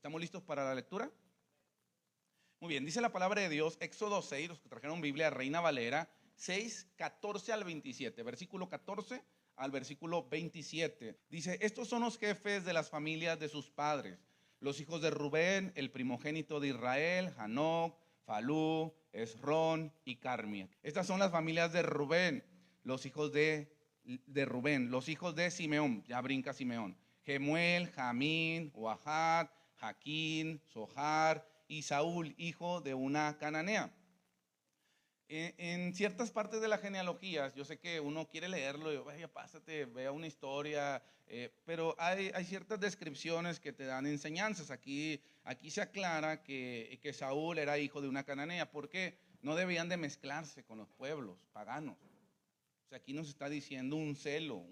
¿Estamos listos para la lectura? Muy bien, dice la palabra de Dios, Éxodo 6, los que trajeron Biblia, Reina Valera, 6, 14 al 27, versículo 14 al versículo 27. Dice, estos son los jefes de las familias de sus padres, los hijos de Rubén, el primogénito de Israel, Hanoc, Falú, Esrón y Carmi. Estas son las familias de Rubén, los hijos de Rubén, los hijos de Simeón, ya brinca Simeón, Gemuel, Jamín, Oahat, Jaquín, Sohar y Saúl, hijo de una cananea. En ciertas partes de la genealogía, yo sé que uno quiere leerlo, y vaya, pásate, vea una historia, pero hay ciertas descripciones que te dan enseñanzas. Aquí se aclara que Saúl era hijo de una cananea, porque no debían de mezclarse con los pueblos paganos. O sea, aquí nos está diciendo un celo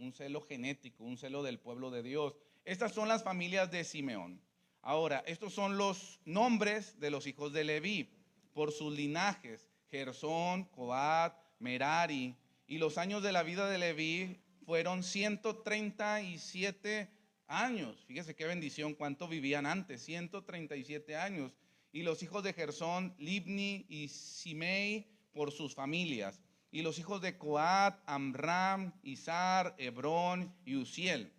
genético, un celo del pueblo de Dios. Estas son las familias de Simeón. Ahora, estos son los nombres de los hijos de Leví, por sus linajes: Gersón, Coat, Merari. Y los años de la vida de Leví fueron 137 años. Fíjese qué bendición, cuánto vivían antes, 137 años. Y los hijos de Gersón, Libni y Simei, por sus familias. Y los hijos de Coat, Amram, Izar, Hebrón y Uziel.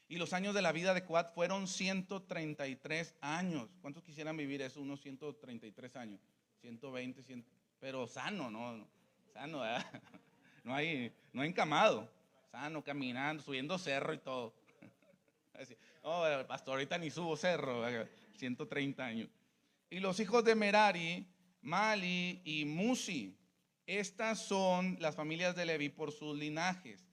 Y los años de la vida de Coat fueron 133 años. ¿Cuántos quisieran vivir eso? Unos 133 años. 120, 100, pero sano, ¿no? Sano, ¿verdad? No hay encamado. Sano, caminando, subiendo cerro y todo. Así, oh, pastor, ahorita ni subo cerro. 130 años. Y los hijos de Merari, Mali y Musi. Estas son las familias de Leví por sus linajes.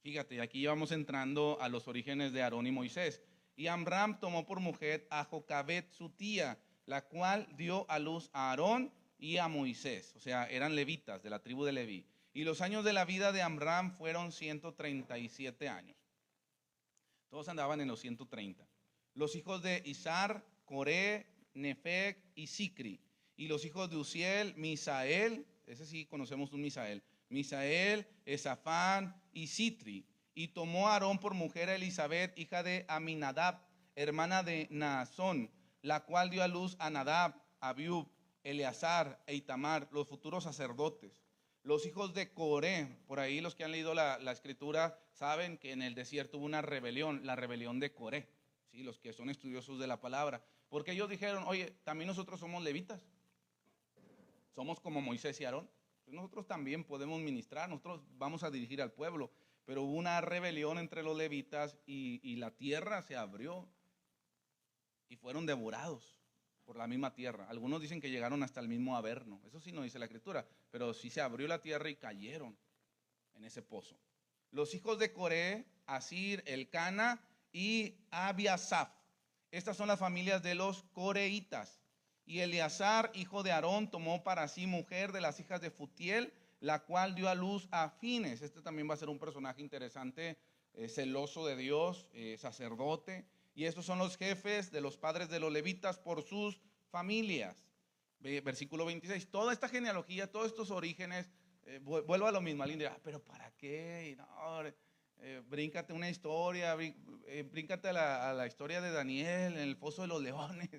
Fíjate, aquí vamos entrando a los orígenes de Aarón y Moisés. Y Amram tomó por mujer a Jocabet, su tía, la cual dio a luz a Aarón y a Moisés. O sea, eran levitas de la tribu de Leví. Y los años de la vida de Amram fueron 137 años. Todos andaban en los 130. Los hijos de Izar, Coré, Nefeg y Sicri. Y los hijos de Uziel, Misael, ese sí conocemos un Misael, Esafán y Sitri. Y tomó a Aarón por mujer a Elizabeth, hija de Aminadab, hermana de Naasón, la cual dio a luz a Nadab, Abiub, Eleazar e Itamar, los futuros sacerdotes. Los hijos de Coré, por ahí los que han leído la escritura saben que en el desierto hubo una rebelión, la rebelión de Coré, ¿sí? Los que son estudiosos de la palabra, porque ellos dijeron, oye, también nosotros somos levitas, somos como Moisés y Aarón, pues nosotros también podemos ministrar, nosotros vamos a dirigir al pueblo, pero hubo una rebelión entre los levitas y la tierra se abrió y fueron devorados por la misma tierra. Algunos dicen que llegaron hasta el mismo Averno, eso sí no dice la escritura, pero sí se abrió la tierra y cayeron en ese pozo. Los hijos de Coré, Asir, Elcana y Abiasaf. Estas son las familias de los coreitas. Y Eleazar, hijo de Aarón, tomó para sí mujer de las hijas de Futiel, la cual dio a luz a Fines. Este también va a ser un personaje interesante, celoso de Dios, sacerdote. Y estos son los jefes de los padres de los levitas por sus familias. Versículo 26. Toda esta genealogía, todos estos orígenes, vuelvo a lo mismo. Alguien dirá, pero ¿para qué? No, bríncate una historia, bríncate a la historia de Daniel en el foso de los leones,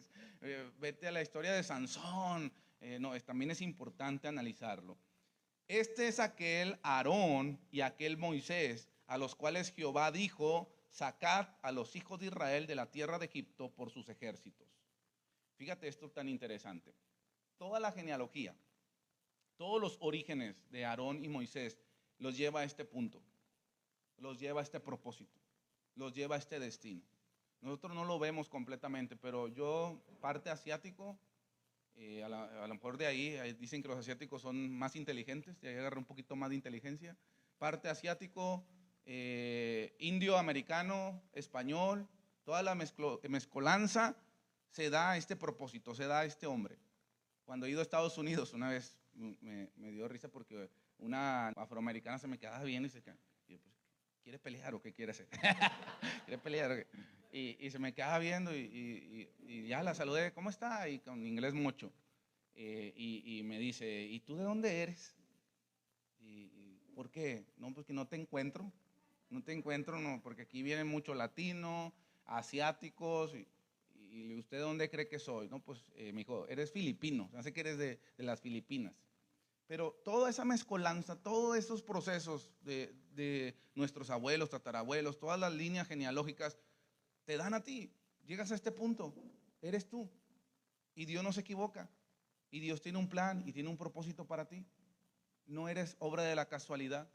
vete a la historia de Sansón. No, también es importante analizarlo. Este es aquel Aarón y aquel Moisés a los cuales Jehová dijo, sacad a los hijos de Israel de la tierra de Egipto por sus ejércitos. Fíjate esto tan interesante. Toda la genealogía, todos los orígenes de Aarón y Moisés los lleva a este punto, los lleva a este propósito, los lleva a este destino. Nosotros no lo vemos completamente, pero yo, parte asiático, a lo mejor de ahí dicen que los asiáticos son más inteligentes, de ahí agarré un poquito más de inteligencia. Parte asiático, indio, americano, español, toda la mezcolanza se da a este propósito, se da a este hombre. Cuando he ido a Estados Unidos, una vez me dio risa porque una afroamericana se me quedaba bien y se quedaba, y yo, pues, ¿quiere pelear o qué quiere hacer? ¿Quiere pelear o qué? Y se me quedaba viendo y ya la saludé, ¿cómo está? Y con inglés mucho. Y me dice, ¿y tú de dónde eres? ¿Por qué? No, pues que no te encuentro, no, porque aquí vienen muchos latinos, asiáticos, ¿Y usted dónde cree que soy? No, pues, me dijo, eres filipino, no sé que eres de las Filipinas. Pero toda esa mezcolanza, todos esos procesos de nuestros abuelos, tatarabuelos, todas las líneas genealógicas, te dan a ti. Llegas a este punto, eres tú. Y Dios no se equivoca. Y Dios tiene un plan y tiene un propósito para ti. No eres obra de la casualidad.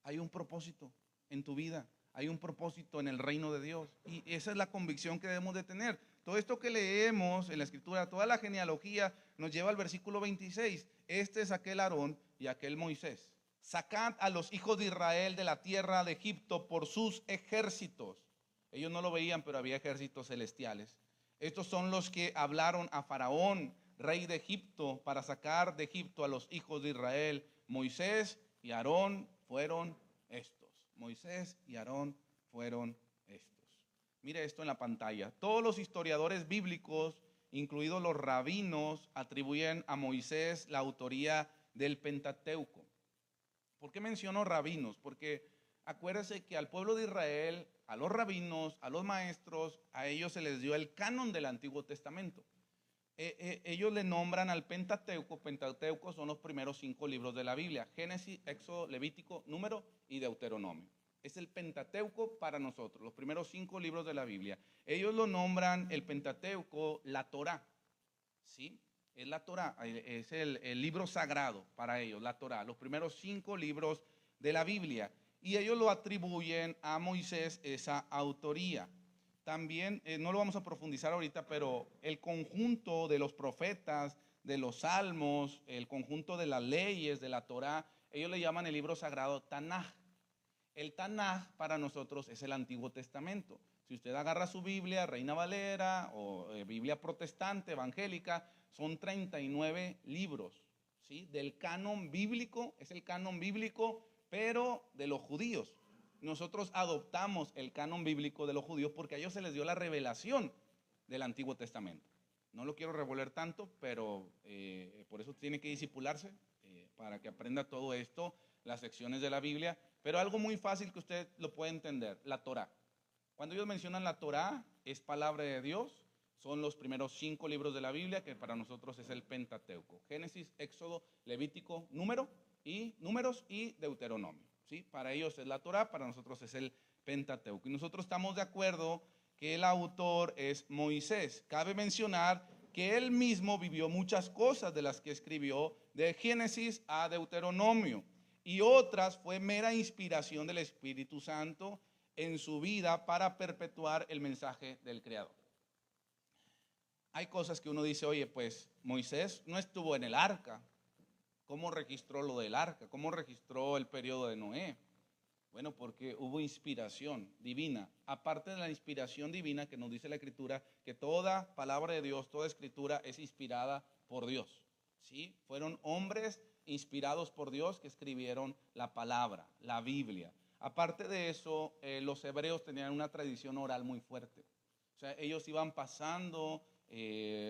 Hay un propósito en tu vida. Hay un propósito en el reino de Dios. Y esa es la convicción que debemos de tener. Todo esto que leemos en la escritura, toda la genealogía nos lleva al versículo 26. Este es aquel Aarón y aquel Moisés. Sacad a los hijos de Israel de la tierra de Egipto por sus ejércitos. Ellos no lo veían, pero había ejércitos celestiales. Estos son los que hablaron a Faraón, rey de Egipto, para sacar de Egipto a los hijos de Israel. Moisés y Aarón fueron estos. Moisés y Aarón fueron estos. Mire esto en la pantalla. Todos los historiadores bíblicos, incluidos los rabinos, atribuyen a Moisés la autoría del Pentateuco. ¿Por qué menciono rabinos? Porque acuérdese que al pueblo de Israel, a los rabinos, a los maestros, a ellos se les dio el canon del Antiguo Testamento. Ellos le nombran al Pentateuco. Pentateuco son los primeros 5 libros de la Biblia: Génesis, Éxodo, Levítico, Número y Deuteronomio. Es el Pentateuco para nosotros, los primeros 5 libros de la Biblia. Ellos lo nombran el Pentateuco la Torá, ¿sí? Es la Torá, es el libro sagrado para ellos, la Torá, los primeros 5 libros de la Biblia. Y ellos lo atribuyen a Moisés esa autoría. También, no lo vamos a profundizar ahorita, pero el conjunto de los profetas, de los salmos, el conjunto de las leyes, de la Torá, ellos le llaman el libro sagrado Tanaj. El Tanaj para nosotros es el Antiguo Testamento. Si usted agarra su Biblia, Reina Valera o Biblia protestante, evangélica, son 39 libros, ¿sí? Del canon bíblico, es el canon bíblico, pero de los judíos. Nosotros adoptamos el canon bíblico de los judíos porque a ellos se les dio la revelación del Antiguo Testamento. No lo quiero revolver tanto, pero por eso tiene que discipularse para que aprenda todo esto, las secciones de la Biblia. Pero algo muy fácil que usted lo puede entender, la Torá. Cuando ellos mencionan la Torá, es palabra de Dios. Son los primeros 5 libros de la Biblia, que para nosotros es el Pentateuco: Génesis, Éxodo, Levítico, Números y Deuteronomio. ¿Sí? Para ellos es la Torá, para nosotros es el Pentateuco. Y nosotros estamos de acuerdo que el autor es Moisés. Cabe mencionar que él mismo vivió muchas cosas de las que escribió, de Génesis a Deuteronomio, y otras fue mera inspiración del Espíritu Santo en su vida para perpetuar el mensaje del Creador. Hay cosas que uno dice, oye, pues Moisés no estuvo en el arca. ¿Cómo registró lo del arca? ¿Cómo registró el periodo de Noé? Bueno, porque hubo inspiración divina. Aparte de la inspiración divina que nos dice la Escritura, que toda palabra de Dios, toda escritura es inspirada por Dios. ¿Sí? Fueron hombres inspirados por Dios que escribieron la palabra, la Biblia. Aparte de eso, los hebreos tenían una tradición oral muy fuerte. O sea, ellos iban pasando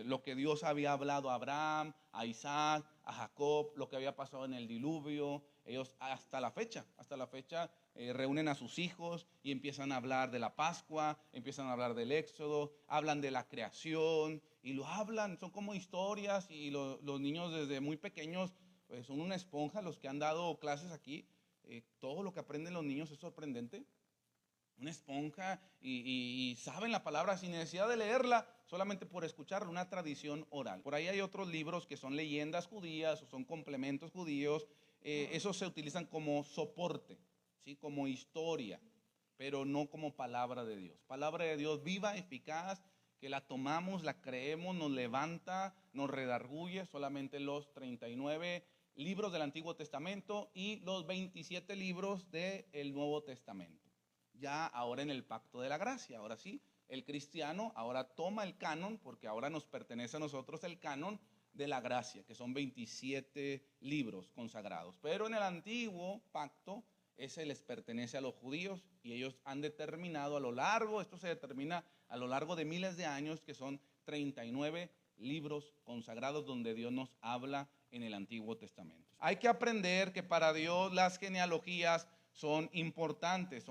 lo que Dios había hablado a Abraham, a Isaac, a Jacob, lo que había pasado en el diluvio. Ellos hasta la fecha reúnen a sus hijos y empiezan a hablar de la Pascua, empiezan a hablar del Éxodo, hablan de la creación y lo hablan, son como historias, y los niños desde muy pequeños pues son una esponja. Los que han dado clases aquí, todo lo que aprenden los niños es sorprendente. Una esponja, y saben la palabra sin necesidad de leerla, solamente por escucharla, una tradición oral. Por ahí hay otros libros que son leyendas judías o son complementos judíos. Esos se utilizan como soporte, ¿sí? Como historia, pero no como palabra de Dios. Palabra de Dios viva, eficaz, que la tomamos, la creemos, nos levanta, nos redarguye. Solamente los 39 libros del Antiguo Testamento y los 27 libros del Nuevo Testamento. Ya ahora en el pacto de la gracia, ahora sí, el cristiano ahora toma el canon, porque ahora nos pertenece a nosotros el canon de la gracia, que son 27 libros consagrados. Pero en el antiguo pacto ese les pertenece a los judíos, y ellos han determinado a lo largo, esto se determina a lo largo de miles de años, que son 39 libros consagrados donde Dios nos habla en el Antiguo Testamento. Hay que aprender que para Dios las genealogías son importantes.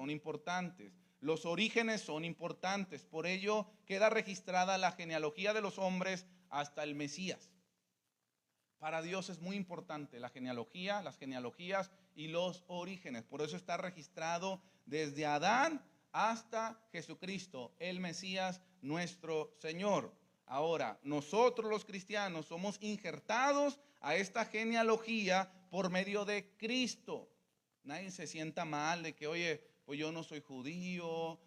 Los orígenes son importantes, por ello queda registrada la genealogía de los hombres hasta el Mesías. Para Dios es muy importante la genealogía, las genealogías y los orígenes. Por eso está registrado desde Adán hasta Jesucristo, el Mesías, nuestro Señor. Ahora, nosotros los cristianos somos injertados a esta genealogía por medio de Cristo. Nadie se sienta mal de que, oye, pues yo no soy judío,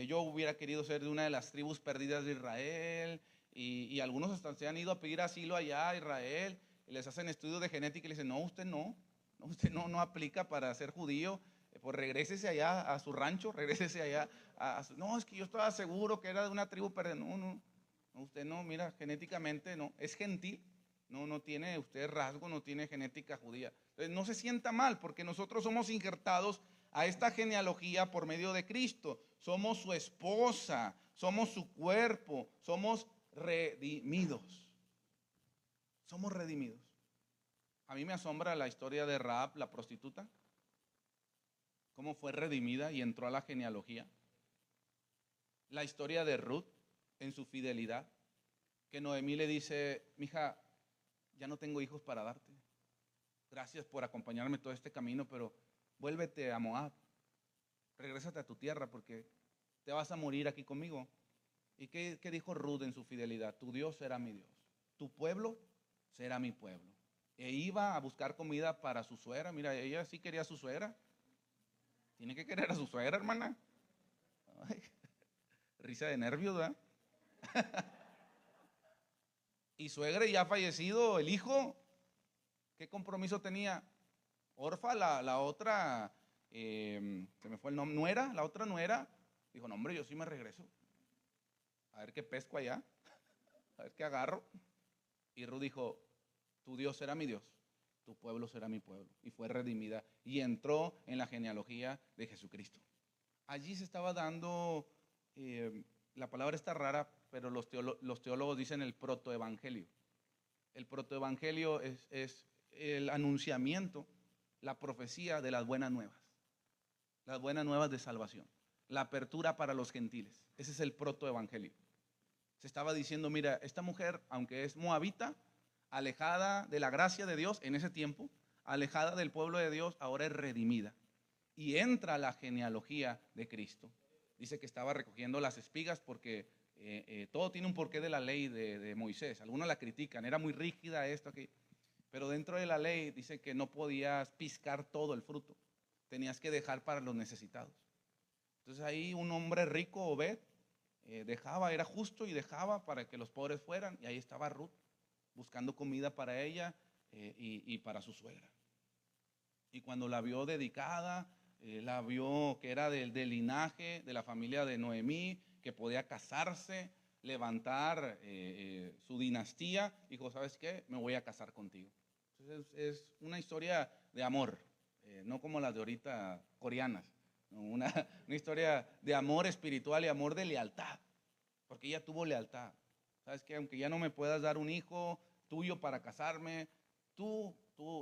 yo hubiera querido ser de una de las tribus perdidas de Israel, y algunos hasta se han ido a pedir asilo allá a Israel, y les hacen estudios de genética y les dicen, no, usted no aplica para ser judío, pues regrésese allá a su rancho, regrésese allá, no, es que yo estaba seguro que era de una tribu perdida, no, usted no, mira, genéticamente no, es gentil, no tiene usted rasgo, no tiene genética judía. Entonces no se sienta mal, porque nosotros somos injertados a esta genealogía por medio de Cristo. Somos su esposa, somos su cuerpo, somos redimidos. Somos redimidos. A mí me asombra la historia de Rahab, la prostituta, cómo fue redimida y entró a la genealogía. La historia de Ruth en su fidelidad, que Noemí le dice, mija, ya no tengo hijos para darte. Gracias por acompañarme todo este camino, pero vuélvete a Moab. Regrésate a tu tierra porque te vas a morir aquí conmigo. ¿Y qué dijo Ruth en su fidelidad? Tu Dios será mi Dios, tu pueblo será mi pueblo. E iba a buscar comida para su suegra. Mira, ella sí quería a su suegra. Tiene que querer a su suegra, hermana. Ay, risa de nervios, ¿verdad? Y suegra ya fallecido el hijo. ¿Qué compromiso tenía? Orfa, la otra, se me fue el nombre, nuera, la otra nuera, dijo, no hombre, yo sí me regreso. A ver qué pesco allá, a ver qué agarro. Y Ruth dijo, tu Dios será mi Dios, tu pueblo será mi pueblo. Y fue redimida y entró en la genealogía de Jesucristo. Allí se estaba dando, la palabra está rara, pero los teólogos dicen el protoevangelio. El protoevangelio es el anunciamiento, la profecía de las buenas nuevas de salvación, la apertura para los gentiles. Ese es el protoevangelio. Se estaba diciendo, mira, esta mujer, aunque es moabita, alejada de la gracia de Dios en ese tiempo, alejada del pueblo de Dios, ahora es redimida y entra a la genealogía de Cristo. Dice que estaba recogiendo las espigas porque todo tiene un porqué de la ley de Moisés. Algunos la critican, era muy rígida esto, aquí. Pero dentro de la ley dice que no podías piscar todo el fruto, tenías que dejar para los necesitados. Entonces ahí un hombre rico, Obed, dejaba, era justo y dejaba para que los pobres fueran, y ahí estaba Ruth buscando comida para ella y para su suegra. Y cuando la vio dedicada, la vio que era del linaje de la familia de Noemí, que podía casarse, levantar su dinastía, dijo, ¿sabes qué? Me voy a casar contigo. Entonces es una historia de amor, no como las de ahorita coreanas, ¿no? Una historia de amor espiritual y amor de lealtad, porque ella tuvo lealtad. ¿Sabes qué? Aunque ya no me puedas dar un hijo tuyo para casarme, tú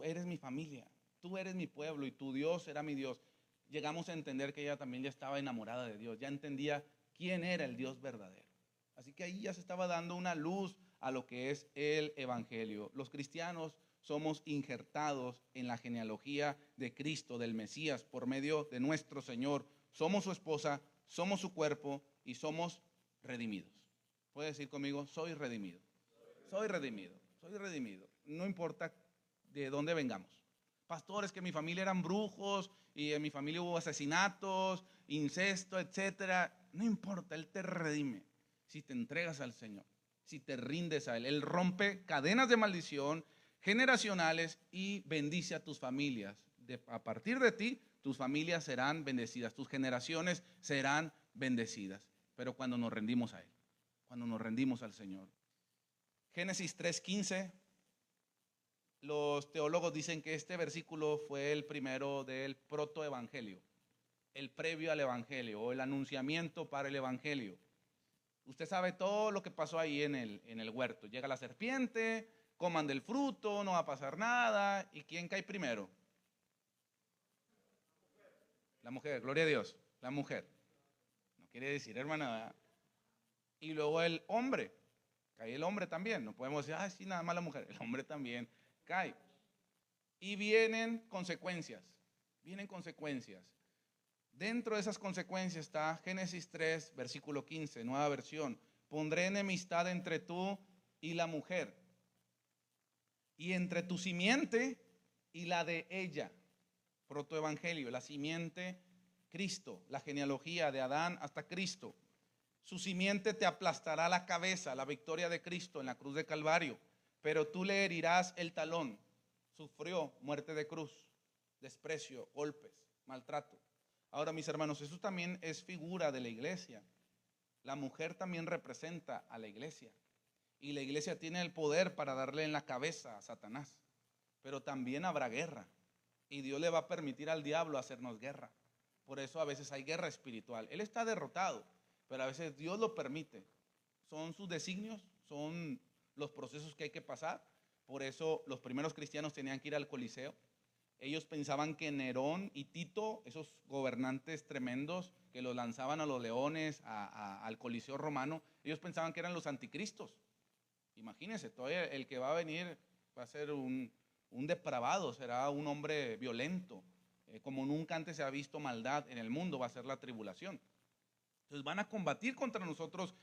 eres mi familia, tú eres mi pueblo y tu Dios será mi Dios. Llegamos a entender que ella también ya estaba enamorada de Dios, ya entendía quién era el Dios verdadero. Así que ahí ya se estaba dando una luz a lo que es el evangelio. Los cristianos somos injertados en la genealogía de Cristo, del Mesías, por medio de nuestro Señor. Somos su esposa, somos su cuerpo y somos redimidos. Puede decir conmigo, soy redimido. Soy redimido, soy redimido. No importa de dónde vengamos. Pastores, que en mi familia eran brujos y en mi familia hubo asesinatos, incesto, etcétera. No importa, Él te redime si te entregas al Señor, si te rindes a Él. Él rompe cadenas de maldición generacionales y bendice a tus familias. A partir de ti, tus familias serán bendecidas, tus generaciones serán bendecidas. Pero cuando nos rendimos a Él, cuando nos rendimos al Señor. Génesis 3:15, los teólogos dicen que este versículo fue el primero del protoevangelio, el previo al evangelio o el anunciamiento para el evangelio. Usted sabe todo lo que pasó ahí en el huerto. Llega la serpiente, coman del fruto, no va a pasar nada. ¿Y quién cae primero? La mujer, gloria a Dios, la mujer. quiere decir hermana, ¿verdad? Y luego el hombre, cae el hombre también. No podemos decir, sí, nada más la mujer. El hombre también cae. Y vienen consecuencias. Vienen consecuencias. Dentro de esas consecuencias está Génesis 3, versículo 15, nueva versión. Pondré enemistad entre tú y la mujer, y entre tu simiente y la de ella. Protoevangelio, la simiente, Cristo, la genealogía de Adán hasta Cristo. Su simiente te aplastará la cabeza, la victoria de Cristo en la cruz de Calvario, pero tú le herirás el talón. Sufrió muerte de cruz, desprecio, golpes, maltrato. Ahora, mis hermanos, eso también es figura de la iglesia. La mujer también representa a la iglesia. Y la iglesia tiene el poder para darle en la cabeza a Satanás. Pero también habrá guerra. Y Dios le va a permitir al diablo hacernos guerra. Por eso a veces hay guerra espiritual. Él está derrotado, pero a veces Dios lo permite. Son sus designios, son los procesos que hay que pasar. Por eso los primeros cristianos tenían que ir al Coliseo. Ellos pensaban que Nerón y Tito, esos gobernantes tremendos que los lanzaban a los leones, al Coliseo romano, ellos pensaban que eran los anticristos. Imagínense, todavía el que va a venir va a ser un depravado, será un hombre violento, como nunca antes se ha visto maldad en el mundo, va a ser la tribulación. Entonces van a combatir contra nosotros,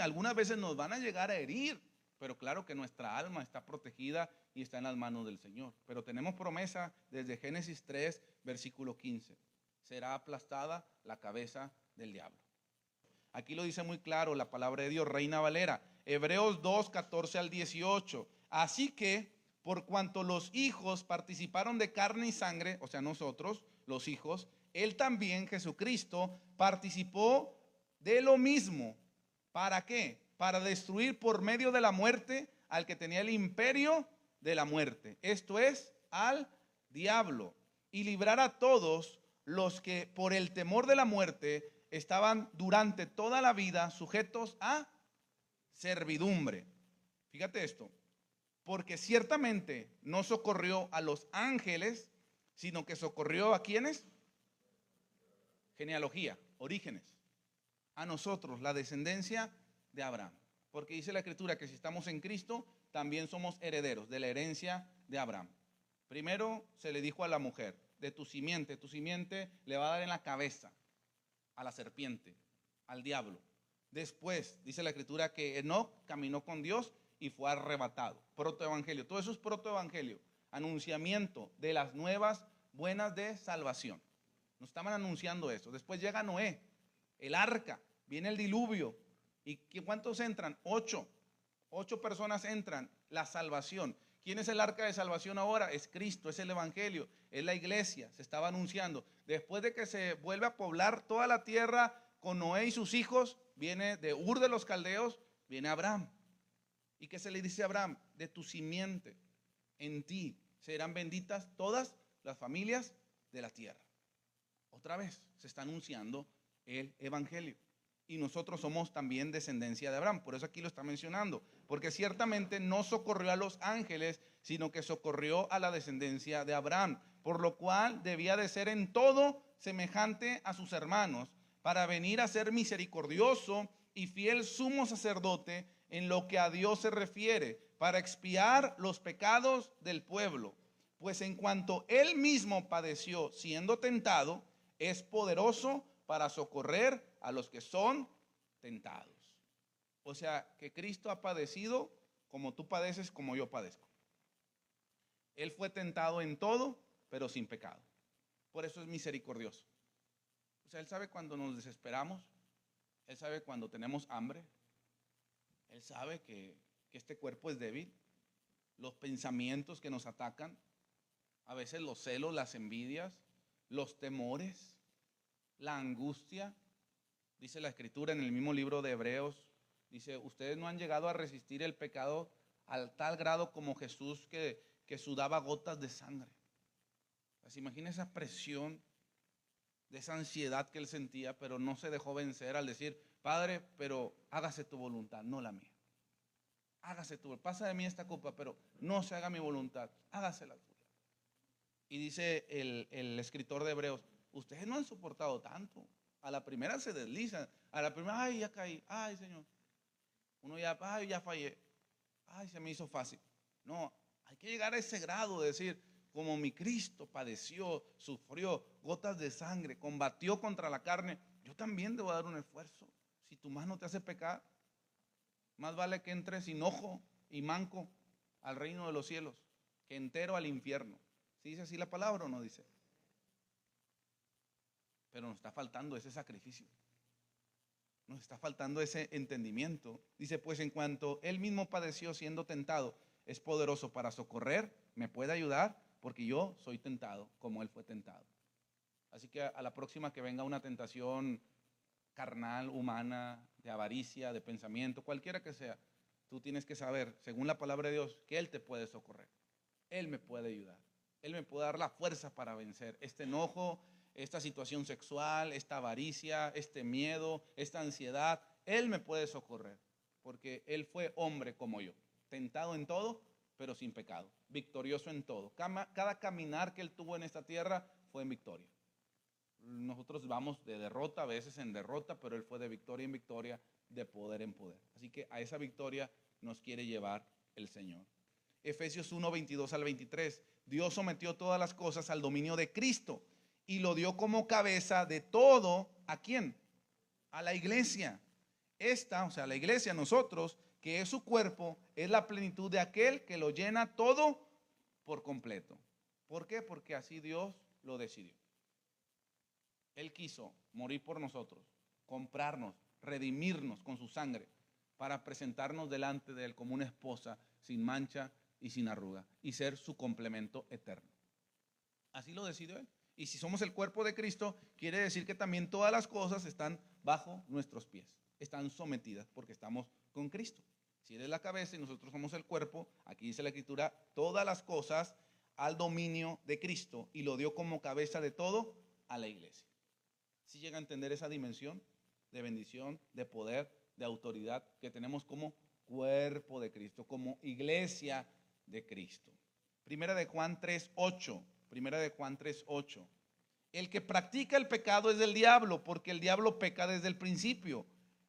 algunas veces nos van a llegar a herir, pero claro que nuestra alma está protegida y está en las manos del Señor. Pero tenemos promesa desde Génesis 3, versículo 15. Será aplastada la cabeza del diablo. Aquí lo dice muy claro la palabra de Dios, Reina Valera. Hebreos 2, 14 al 18. Así que, por cuanto los hijos participaron de carne y sangre, o sea, nosotros, los hijos, Él también, Jesucristo, participó de lo mismo. ¿Para qué? Para destruir por medio de la muerte al que tenía el imperio de la muerte. Esto es, al diablo. Y librar a todos los que por el temor de la muerte estaban durante toda la vida sujetos a servidumbre. Fíjate esto, porque ciertamente no socorrió a los ángeles, sino que socorrió a quienes, genealogía, orígenes, a nosotros, la descendencia de Abraham. Porque dice la Escritura que si estamos en Cristo, también somos herederos de la herencia de Abraham. Primero se le dijo a la mujer, de tu simiente le va a dar en la cabeza a la serpiente, al diablo. Después dice la Escritura que Enoc caminó con Dios y fue arrebatado. Protoevangelio, todo eso es protoevangelio, anunciamiento de las nuevas buenas de salvación. Nos estaban anunciando eso. Después llega Noé, el arca, viene el diluvio. ¿Y cuántos entran? 8 personas entran, la salvación. ¿Quién es el arca de salvación ahora? Es Cristo, es el evangelio, es la iglesia, se estaba anunciando. Después de que se vuelve a poblar toda la tierra con Noé y sus hijos, viene de Ur de los Caldeos, viene Abraham. ¿Y qué se le dice a Abraham? De tu simiente, en ti serán benditas todas las familias de la tierra. Otra vez se está anunciando el evangelio. Y nosotros somos también descendencia de Abraham. Por eso aquí lo está mencionando. Porque ciertamente no socorrió a los ángeles, sino que socorrió a la descendencia de Abraham. Por lo cual debía de ser en todo semejante a sus hermanos, para venir a ser misericordioso y fiel sumo sacerdote en lo que a Dios se refiere, para expiar los pecados del pueblo. Pues en cuanto él mismo padeció siendo tentado, es poderoso para socorrer a los que son tentados. O sea, que Cristo ha padecido como tú padeces, como yo padezco. Él fue tentado en todo, pero sin pecado. Por eso es misericordioso. O sea, Él sabe cuando nos desesperamos. Él sabe cuando tenemos hambre. Él sabe que este cuerpo es débil. Los pensamientos que nos atacan. A veces los celos, las envidias, los temores, la angustia. Dice la Escritura en el mismo libro de Hebreos, dice, ustedes no han llegado a resistir el pecado al tal grado como Jesús que sudaba gotas de sangre. Pues imagina esa presión, de esa ansiedad que él sentía, pero no se dejó vencer al decir, Padre, pero hágase tu voluntad, no la mía. Hágase tu voluntad, pasa de mí esta copa, pero no se haga mi voluntad, hágase la tuya. Y dice el escritor de Hebreos, ustedes no han soportado tanto. A la primera se deslizan, A la primera, ay, ya caí, ay, Señor. Uno ya, ay, ya fallé, ay, se me hizo fácil. No, hay que llegar a ese grado de decir, como mi Cristo padeció, sufrió, gotas de sangre, combatió contra la carne, yo también debo dar un esfuerzo. Si tu mano te hace pecar, más vale que entres sin ojo y manco al reino de los cielos, que entero al infierno. ¿Sí dice así la palabra o no dice? Pero nos está faltando ese sacrificio. Nos está faltando ese entendimiento. Dice, pues en cuanto él mismo padeció siendo tentado, es poderoso para socorrer, me puede ayudar, porque yo soy tentado como él fue tentado. Así que a la próxima que venga una tentación carnal, humana, de avaricia, de pensamiento, cualquiera que sea, tú tienes que saber, según la palabra de Dios, que él te puede socorrer. Él me puede ayudar. Él me puede dar la fuerza para vencer este enojo, esta situación sexual, esta avaricia, este miedo, esta ansiedad. Él me puede socorrer, porque Él fue hombre como yo, tentado en todo, pero sin pecado, victorioso en todo. Cada caminar que Él tuvo en esta tierra fue en victoria. Nosotros vamos de derrota, a veces en derrota, pero Él fue de victoria en victoria, de poder en poder. Así que a esa victoria nos quiere llevar el Señor. Efesios 1, 22 al 23. Dios sometió todas las cosas al dominio de Cristo y lo dio como cabeza de todo. ¿A quién? A la iglesia. Esta, o sea, la iglesia, nosotros, que es su cuerpo, es la plenitud de aquel que lo llena todo por completo. ¿Por qué? Porque así Dios lo decidió. Él quiso morir por nosotros, comprarnos, redimirnos con su sangre, para presentarnos delante de Él como una esposa sin mancha y sin arruga, y ser su complemento eterno. Así lo decidió Él. Y si somos el cuerpo de Cristo, quiere decir que también todas las cosas están bajo nuestros pies, están sometidas porque estamos con Cristo. Si Él es la cabeza y nosotros somos el cuerpo, aquí dice la Escritura, todas las cosas al dominio de Cristo, y lo dio como cabeza de todo a la iglesia. Si llega a entender esa dimensión de bendición, de poder, de autoridad que tenemos como cuerpo de Cristo, como iglesia de Cristo. Primera de Juan 3:8. Primera de Juan 3:8. El que practica el pecado es del diablo, porque el diablo peca desde el principio.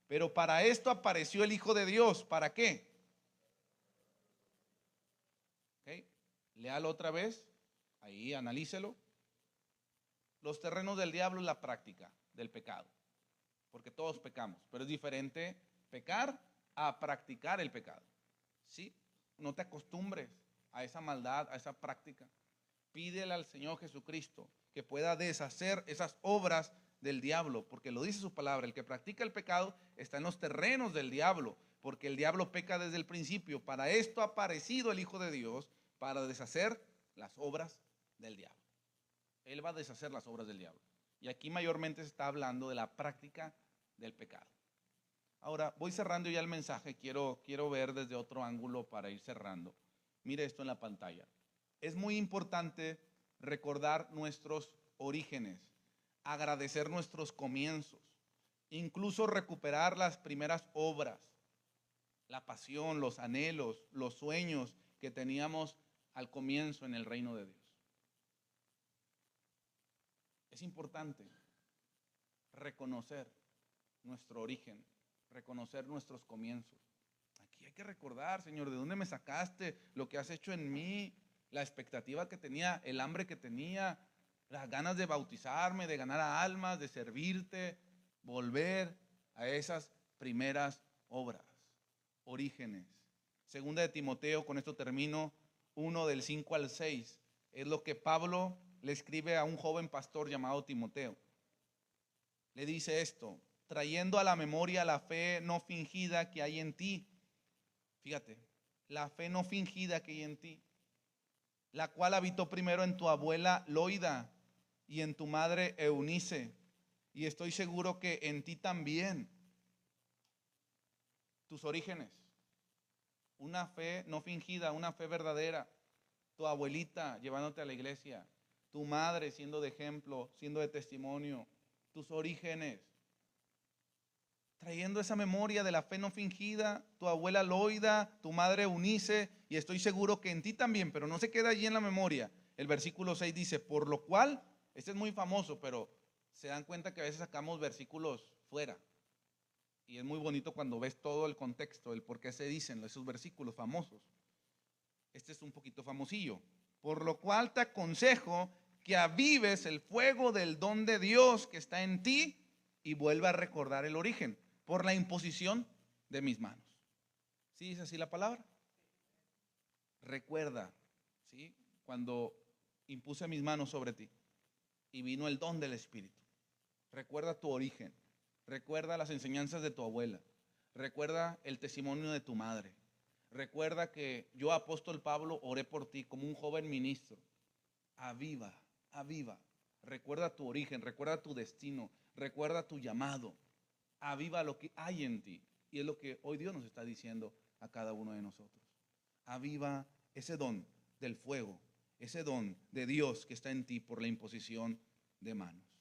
Pero para esto apareció el Hijo de Dios. ¿Para qué? ¿Okay? Léalo otra vez. Ahí, analícelo. Los terrenos del diablo es la práctica del pecado, porque todos pecamos, pero es diferente pecar a practicar el pecado. ¿Sí? No te acostumbres a esa maldad, a esa práctica. Pídele al Señor Jesucristo que pueda deshacer esas obras del diablo, porque lo dice su palabra, el que practica el pecado está en los terrenos del diablo, porque el diablo peca desde el principio. Para esto ha aparecido el Hijo de Dios, para deshacer las obras del diablo. Él va a deshacer las obras del diablo. Y aquí mayormente se está hablando de la práctica del pecado. Ahora, voy cerrando ya el mensaje. Quiero ver desde otro ángulo para ir cerrando. Mire esto en la pantalla. Es muy importante recordar nuestros orígenes, agradecer nuestros comienzos, incluso recuperar las primeras obras, la pasión, los anhelos, los sueños que teníamos al comienzo en el reino de Dios. Es importante reconocer nuestro origen, reconocer nuestros comienzos. Aquí hay que recordar, Señor, de dónde me sacaste, lo que has hecho en mí, la expectativa que tenía, el hambre que tenía, las ganas de bautizarme, de ganar a almas, de servirte, volver a esas primeras obras, orígenes. Segunda de Timoteo, con esto termino, 1 del 5 al 6, es lo que Pablo le escribe a un joven pastor llamado Timoteo. Le dice esto: trayendo a la memoria la fe no fingida que hay en ti. Fíjate, la fe no fingida que hay en ti, la cual habitó primero en tu abuela Loida y en tu madre Eunice, y estoy seguro que en ti también. Tus orígenes, una fe no fingida, una fe verdadera. Tu abuelita llevándote a la iglesia, tu madre siendo de ejemplo, siendo de testimonio, tus orígenes, trayendo esa memoria de la fe no fingida, tu abuela Loida, tu madre Eunice, y estoy seguro que en ti también, pero no se queda allí en la memoria. El versículo 6 dice, por lo cual, este es muy famoso, pero se dan cuenta que a veces sacamos versículos fuera. Y es muy bonito cuando ves todo el contexto, el por qué se dicen esos versículos famosos. Este es un poquito famosillo. Por lo cual te aconsejo que avives el fuego del don de Dios que está en ti y vuelva a recordar el origen por la imposición de mis manos. ¿Sí dice así la palabra? Recuerda, ¿sí? Cuando impuse mis manos sobre ti y vino el don del Espíritu. Recuerda tu origen. Recuerda las enseñanzas de tu abuela. Recuerda el testimonio de tu madre. Recuerda que yo, apóstol Pablo, oré por ti como un joven ministro. Aviva, aviva. Recuerda tu origen, recuerda tu destino, recuerda tu llamado. Aviva lo que hay en ti. Y es lo que hoy Dios nos está diciendo a cada uno de nosotros. Aviva ese don del fuego, ese don de Dios que está en ti por la imposición de manos.